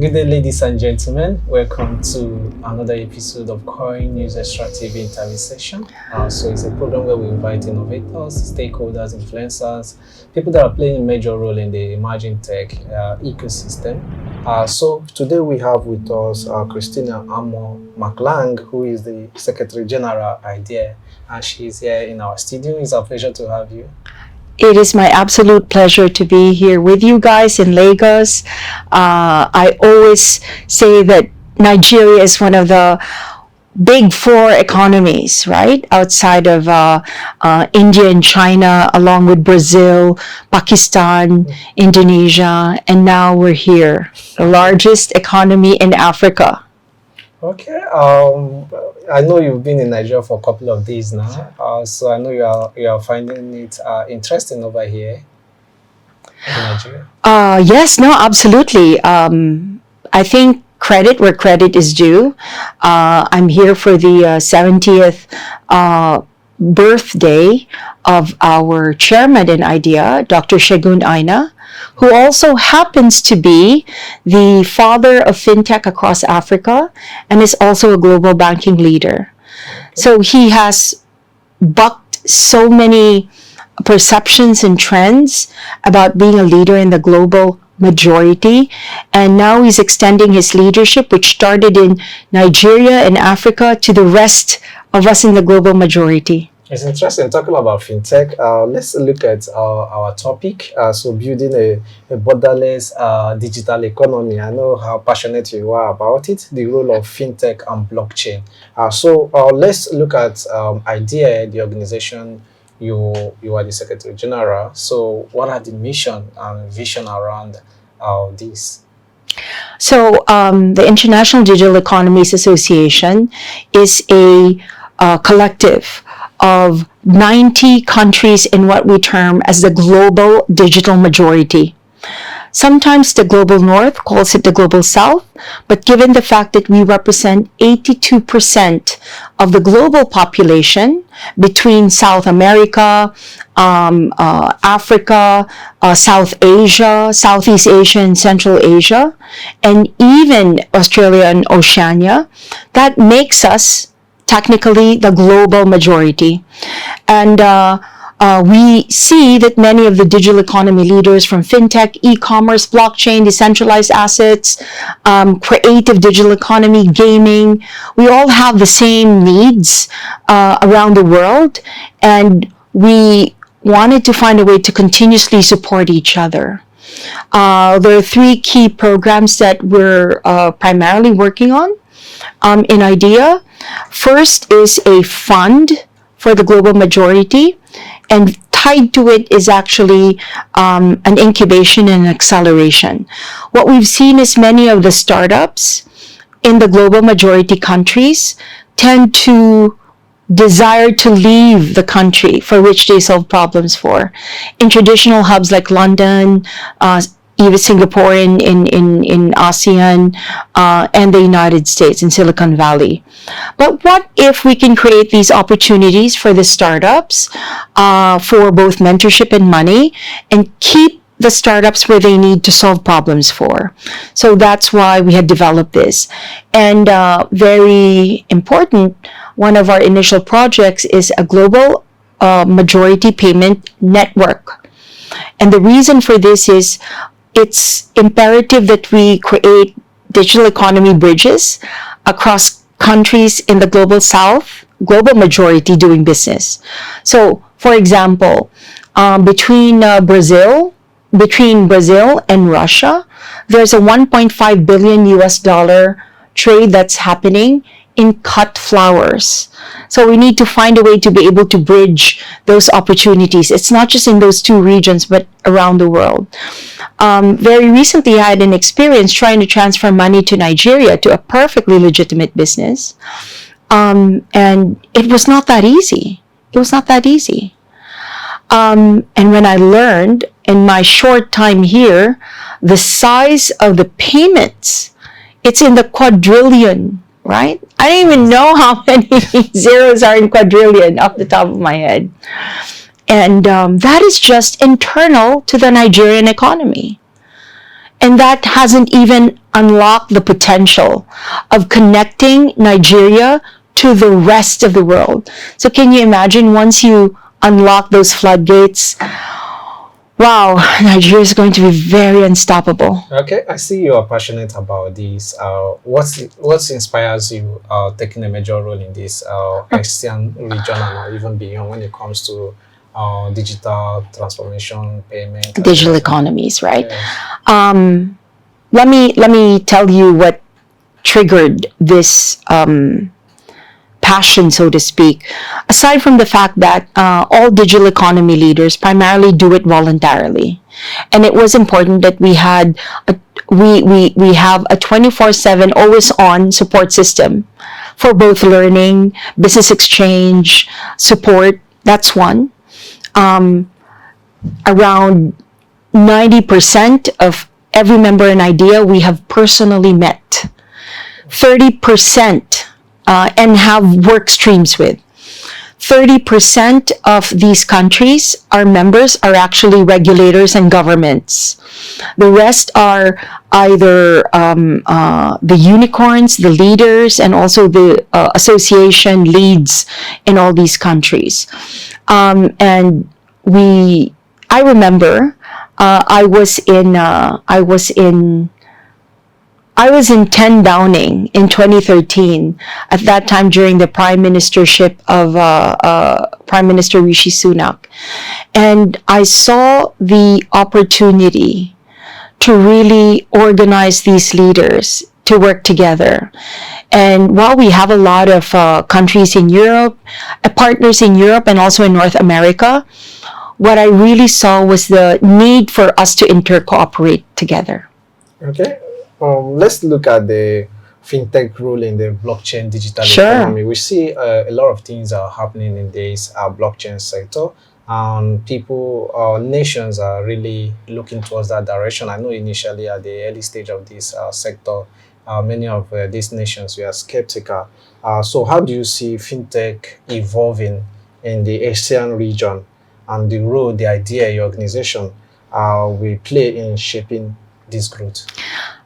Good day, ladies and gentlemen. Welcome to another episode of CoinNewsExtra TV interview session. So it's a program where we invite innovators, stakeholders, influencers, people that are playing a major role in the emerging tech ecosystem. So today we have with us Christina Amor Maclang, who is the Secretary General iDEA, and she's here in our studio. It's a pleasure to have you. It is my absolute pleasure to be here with you guys in Lagos. I always say that Nigeria is one of the big four economies, right? Outside of India and China, along with Brazil, Pakistan, Indonesia, and now we're here, the largest economy in Africa. Okay. I know you've been in Nigeria for a couple of days now, so I know you are finding it interesting over here in Nigeria. Yes, no, absolutely. I think credit where credit is due. I'm here for the 70th birthday of our chairman in iDEA, Dr. Segun Aina, who also happens to be the father of Fintech across Africa and is also a global banking leader. Okay. So he has bucked so many perceptions and trends about being a leader in the global majority, and now he's extending his leadership, which started in Nigeria and Africa, to the rest of us in the global majority. It's interesting talking about fintech. Let's look at our topic. So building a borderless digital economy. I know how passionate you are about it, the role of fintech and blockchain. So let's look at iDEA, the organization you are the Secretary General. So what are the mission and vision around this? So the International Digital Economies Association is a collective of 90 countries in what we term as the global digital majority. Sometimes the global north calls it the global south, but given the fact that we represent 82% of the global population between South America, Africa, South Asia, Southeast Asia, and Central Asia, and even Australia and Oceania, that makes us technically the global majority. And we see that many of the digital economy leaders from fintech, e-commerce, blockchain, decentralized assets, creative digital economy, gaming, we all have the same needs around the world, and we wanted to find a way to continuously support each other. There are three key programs that we're primarily working on in iDEA. First is a fund for the global majority, and tied to it is actually an incubation and acceleration. What we've seen is many of the startups in the global majority countries tend to desire to leave the country for which they solve problems for. In traditional hubs like London, even Singapore in ASEAN, and the United States in Silicon Valley. But what if we can create these opportunities for the startups for both mentorship and money, and keep the startups where they need to solve problems for? So that's why we had developed this. And very important, one of our initial projects is a global majority payment network. And the reason for this is it's imperative that we create digital economy bridges across countries in the global south, global majority doing business. So, for example, between Brazil and Russia, there's a 1.5 billion US dollar trade that's happening in cut flowers. So we need to find a way to be able to bridge those opportunities. It's not just in those two regions, but around the world. Very recently, I had an experience trying to transfer money to Nigeria to a perfectly legitimate business. And it was not that easy. And when I learned in my short time here, the size of the payments, it's in the quadrillion, right? I don't even know how many zeros are in quadrillion off the top of my head. And that is just internal to the Nigerian economy. And that hasn't even unlocked the potential of connecting Nigeria to the rest of the world. So can you imagine, once you unlock those floodgates, wow, Nigeria is going to be very unstoppable. Okay, I see you are passionate about this. What inspires you taking a major role in this Asian region and even beyond when it comes to digital transformation, payment, Digital economies, right? Yeah. Let me tell you what triggered this passion, so to speak. Aside from the fact that all digital economy leaders primarily do it voluntarily, and it was important that we had we have a 24/7 always on support system for both learning, business exchange, support. That's one. Around 90% of every member in IDEA we have personally met. 30% and have work streams with. 30% of these countries, our members, are actually regulators and governments. The rest are either the unicorns, the leaders, and also the association leads in all these countries. And I remember I was in 10 Downing in 2013, at that time during the prime ministership of Prime Minister Rishi Sunak. And I saw the opportunity to really organize these leaders to work together. And while we have a lot of countries in Europe, partners in Europe and also in North America, what I really saw was the need for us to intercooperate together. Okay. Let's look at the fintech role in the blockchain digital Sure. economy. We see a lot of things are happening in this blockchain sector, and nations are really looking towards that direction. I know initially at the early stage of this sector, many of these nations were skeptical. So how do you see fintech evolving in the Asian region, and the role the iDEA, your organization, will play in shaping this growth?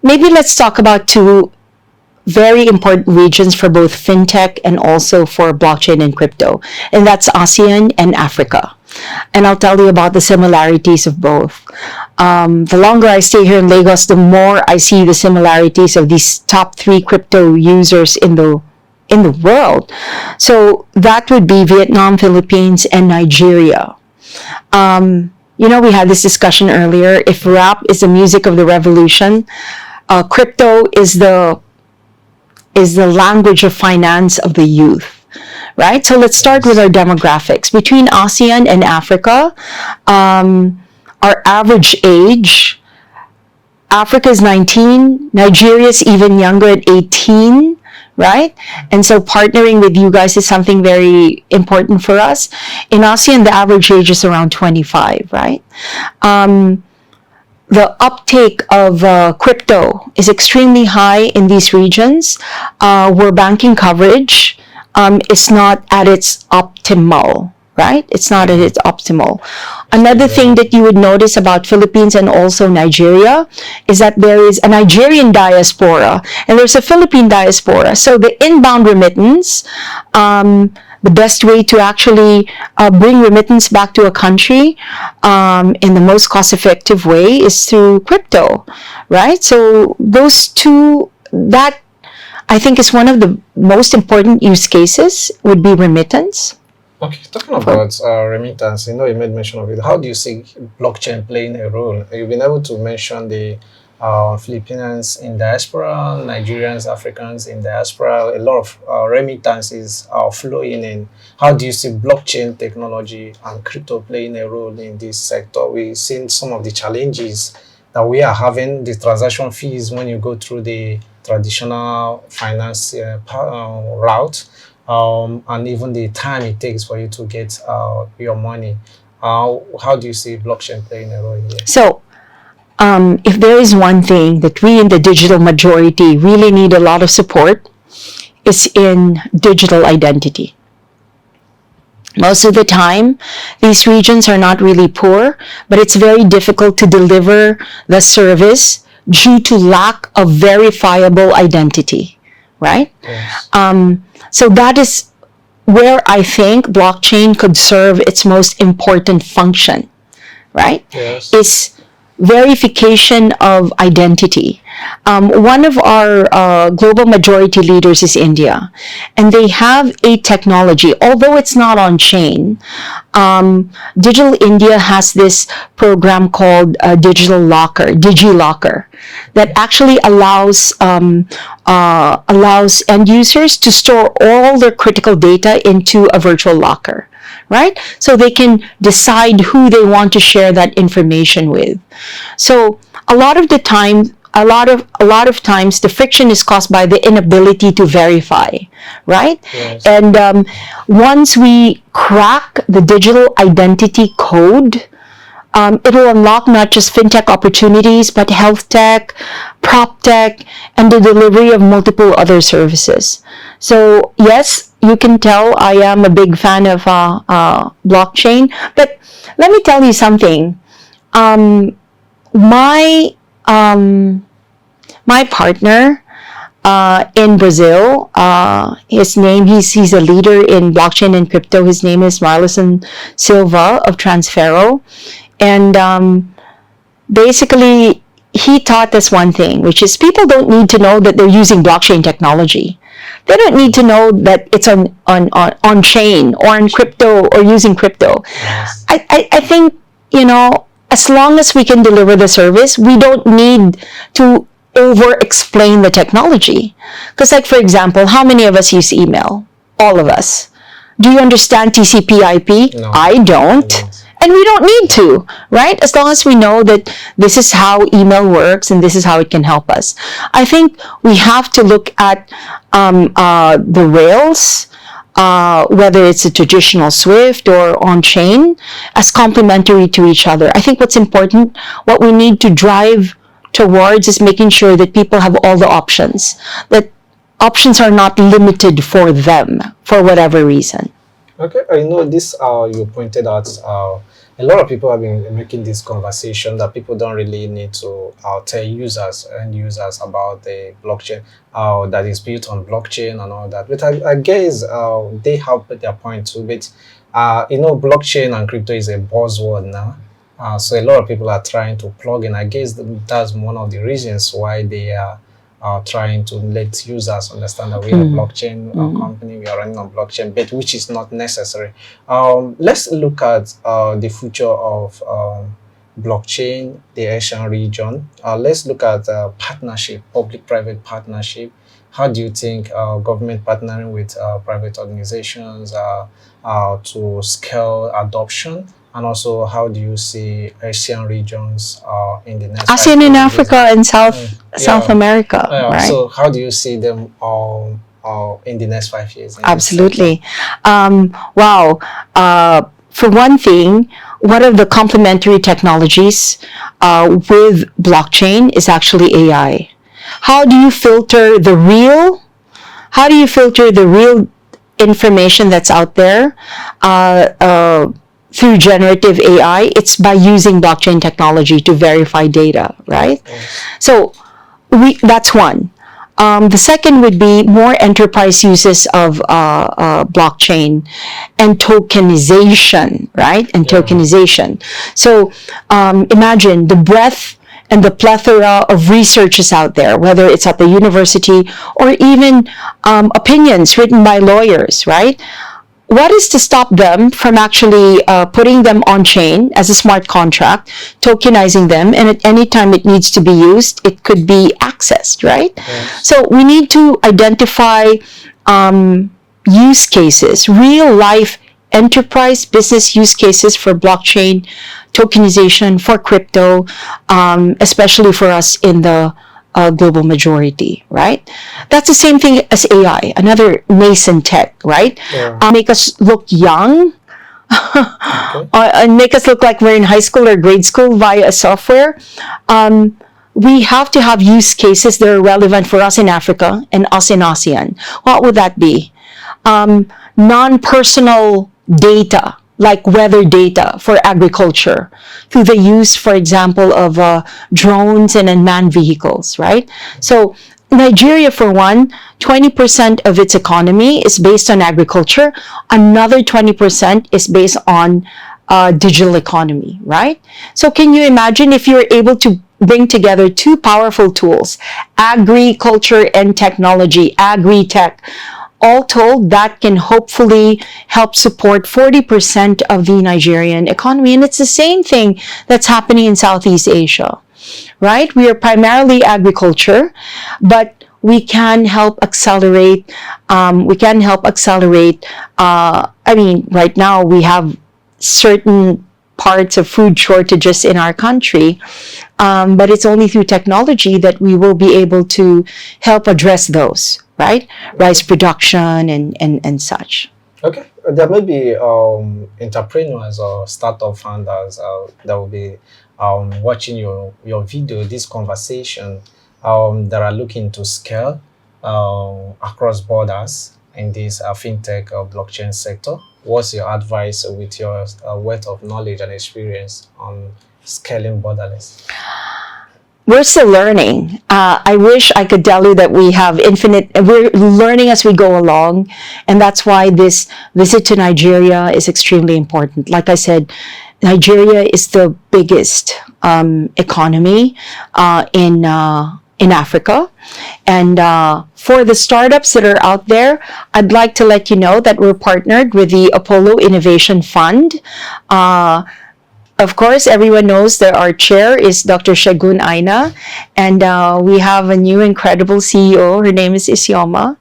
Maybe let's talk about two very important regions for both fintech and also for blockchain and crypto, and that's ASEAN and Africa. And I'll tell you about the similarities of both. The longer I stay here in Lagos, the more I see the similarities of these top 3 crypto users in the world. So that would be Vietnam, Philippines, and Nigeria. We had this discussion earlier. If rap is the music of the revolution, crypto is the language of finance of the youth, right? So let's start with our demographics. Between ASEAN and Africa, our average age, Africa is 19, Nigeria is even younger at 18, right? And so partnering with you guys is something very important for us. In ASEAN, the average age is around 25, right? The uptake of crypto is extremely high in these regions, where banking coverage is not at its optimal, right? It's not at its optimal. Another thing that you would notice about Philippines and also Nigeria is that there is a Nigerian diaspora and there's a Philippine diaspora. So the inbound remittance, the best way to actually bring remittance back to a country in the most cost-effective way is through crypto, right? So those two, that I think is one of the most important use cases would be remittance. Okay, talking about remittance, you made mention of it. How do you see blockchain playing a role? You've been able to mention the Filipinos in diaspora, Nigerians, Africans in diaspora. A lot of remittances are flowing in. How do you see blockchain technology and crypto playing a role in this sector? We've seen some of the challenges that we are having, the transaction fees when you go through the traditional finance route. And even the time it takes for you to get your money. How do you see blockchain playing a role here? So, if there is one thing that we in the digital majority really need a lot of support, it's in digital identity. Most of the time, these regions are not really poor, but it's very difficult to deliver the service due to lack of verifiable identity, right? Yes. So that is where I think blockchain could serve its most important function, right? Yes. Is verification of identity. One of our global majority leaders is India, and they have a technology, although it's not on chain. Digital India has this program called Digital Locker, DigiLocker, that actually allows end users to store all their critical data into a virtual locker, right? So they can decide who they want to share that information with. So a lot of times the friction is caused by the inability to verify, right? Yes. And once we crack the digital identity code, it will unlock not just fintech opportunities, but health tech, prop tech, and the delivery of multiple other services. So yes, you can tell I am a big fan of blockchain. But let me tell you something. My partner in Brazil, he's a leader in blockchain and crypto. His name is Marlison Silva of Transfero. And basically, he taught us one thing, which is people don't need to know that they're using blockchain technology. They don't need to know that it's on chain or on crypto or using crypto. Yes. I think, as long as we can deliver the service, we don't need to over-explain the technology. Because, like, for example, how many of us use email? All of us. Do you understand TCP/IP? No. I don't. And we don't need to, right? As long as we know that this is how email works and this is how it can help us. I think we have to look at the rails, whether it's a traditional Swift or on-chain, as complementary to each other. I think what's important, what we need to drive towards is making sure that people have all the options, that options are not limited for them for whatever reason. Okay, I know this. You pointed out. A lot of people have been making this conversation that people don't really need to tell end users about the blockchain that is built on blockchain and all that. But I guess they have their point too. But blockchain and crypto is a buzzword now. So a lot of people are trying to plug in. I guess that's one of the reasons why they are trying to let users understand that we are a blockchain company, we are running on blockchain, but which is not necessary. Let's look at the future of blockchain, the Asian region. Let's look at partnership, public-private partnership. How do you think government partnering with private organizations to scale adoption? And also, how do you see Asian regions in the next? ASEAN in Africa and South America, right? So, how do you see them in the next 5 years? Absolutely. Wow. For one thing, one of the complementary technologies with blockchain is actually AI. How do you filter the real? How do you filter the real information that's out there? Through generative AI, it's by using blockchain technology to verify data, right? Yes. So that's one. The second would be more enterprise uses of blockchain and tokenization, right? And tokenization. So imagine the breadth and the plethora of researches out there, whether it's at the university or even opinions written by lawyers, right? What is to stop them from actually putting them on chain as a smart contract, tokenizing them, and at any time it needs to be used, it could be accessed, right? Yes. So we need to identify use cases, real life enterprise business use cases for blockchain, tokenization, for crypto, especially for us in the global majority, right? That's the same thing as AI, another nascent tech, right? Yeah. Make us look young, and make us look like we're in high school or grade school via a software. We have to have use cases that are relevant for us in Africa and us in ASEAN. What would that be? Non-personal data, like weather data for agriculture through the use, for example, of drones and unmanned vehicles, right? So Nigeria, for one, 20% of its economy is based on agriculture. Another 20% is based on digital economy, right? So can you imagine if you're able to bring together two powerful tools, agriculture and technology, agri-tech, all told, that can hopefully help support 40% of the Nigerian economy. And it's the same thing that's happening in Southeast Asia, right? We are primarily agriculture, but we can help accelerate. Right now we have certain parts of food shortages in our country, but it's only through technology that we will be able to help address those, right? Rice production and such. Okay, there may be entrepreneurs or startup founders that will be watching your video, this conversation, that are looking to scale across borders in this fintech blockchain sector. What's your advice with your wealth of knowledge and experience on scaling borderless? We're still learning. I wish I could tell you that we have we're learning as we go along. And that's why this visit to Nigeria is extremely important. Like I said, Nigeria is the biggest economy in Africa. And for the startups that are out there, I'd like to let you know that we're partnered with the Apollo Innovation Fund. Of course, everyone knows that our chair is Dr. Segun Aina, and we have a new incredible CEO. Her name is Isioma,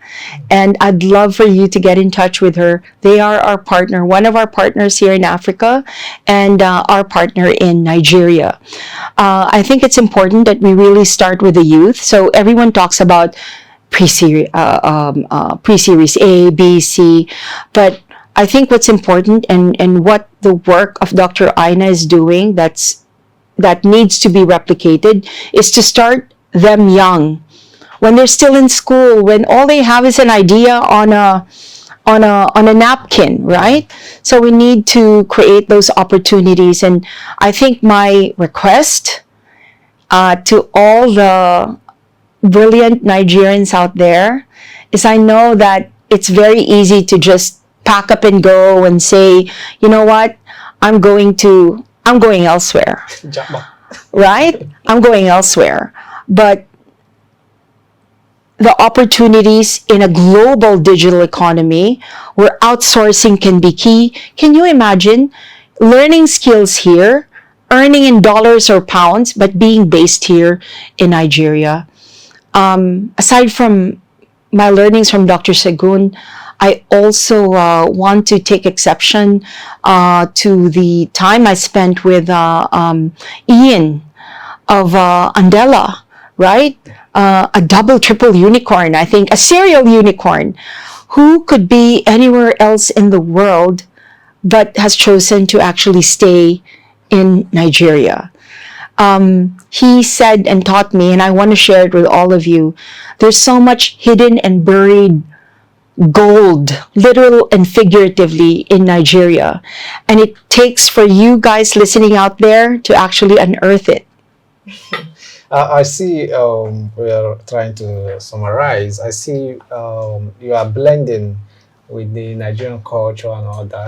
and I'd love for you to get in touch with her. They are our partner, one of our partners here in Africa, and our partner in Nigeria. I think it's important that we really start with the youth. So everyone talks about pre-series A, B, C, but I think what's important and what the work of Dr. Aina is doing that needs to be replicated is to start them young, when they're still in school, when all they have is an idea on a napkin, right? So we need to create those opportunities. And I think my request to all the brilliant Nigerians out there is, I know that it's very easy to just pack up and go and say, you know what, I'm going elsewhere, right? I'm going elsewhere. But the opportunities in a global digital economy where outsourcing can be key. Can you imagine learning skills here, earning in dollars or pounds, but being based here in Nigeria? Aside from my learnings from Dr. Segun, I also want to take exception to the time I spent with Ian of Andela, right? A double, triple unicorn, I think, a serial unicorn, who could be anywhere else in the world, but has chosen to actually stay in Nigeria. He said and taught me, and I want to share it with all of you, there's so much hidden and buried gold, literal and figuratively, in Nigeria. And it takes for you guys listening out there to actually unearth it. I see, we are trying to summarize. I see you are blending with the Nigerian culture and all that,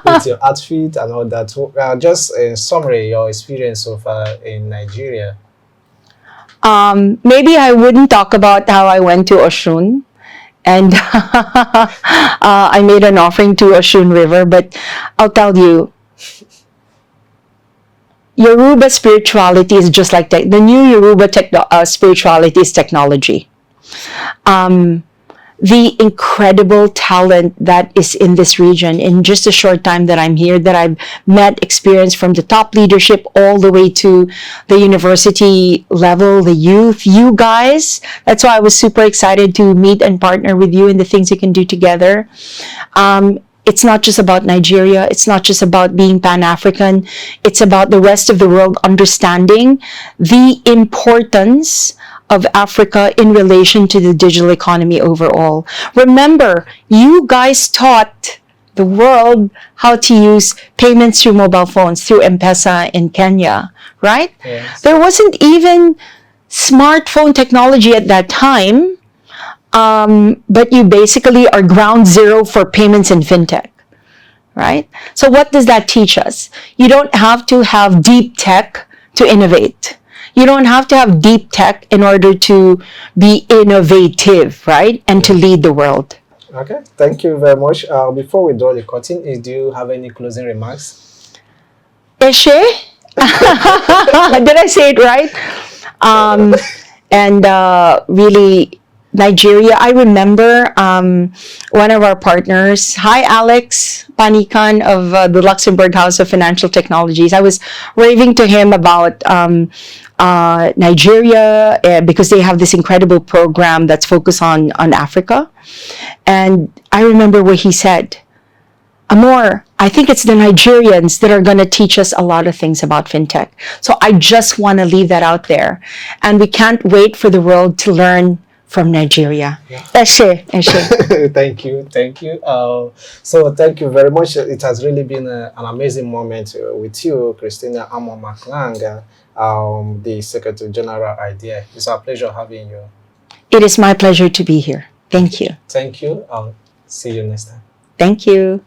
with your outfit and all that. So, just in summary, your experience so far in Nigeria. Maybe I wouldn't talk about how I went to Oshun and I made an offering to Oshun River, but I'll tell you, Yoruba spirituality is just like the new Yoruba spirituality is technology. The incredible talent that is in this region, in just a short time that I'm here, that I've met, experienced from the top leadership all the way to the university level, the youth, you guys. That's why I was super excited to meet and partner with you and the things we can do together. It's not just about Nigeria. It's not just about being Pan-African. It's about the rest of the world understanding the importance of Africa in relation to the digital economy overall. Remember, you guys taught the world how to use payments through mobile phones, through M-Pesa in Kenya, right? Yes. There wasn't even smartphone technology at that time, but you basically are ground zero for payments in fintech, right? So what does that teach us? You don't have to have deep tech to innovate. You don't have to have deep tech in order to be innovative, right? And to lead the world. Okay, thank you very much. Before we draw the curtain, do you have any closing remarks? Eshe? Did I say it right? And really, Nigeria, I remember one of our partners, hi Alex Panikan of the Luxembourg House of Financial Technologies. I was raving to him about Nigeria because they have this incredible program that's focused on Africa. And I remember what he said, Amor, I think it's the Nigerians that are going to teach us a lot of things about fintech. So I just want to leave that out there. And we can't wait for the world to learn from Nigeria. Yeah. Eshe, Eshe. Thank you, thank you. So thank you very much. It has really been an amazing moment with you, Christina Amor Maclang, the Secretary General iDEA. It's a pleasure having you. It is my pleasure to be here. Thank you. Thank you. I'll see you next time. Thank you.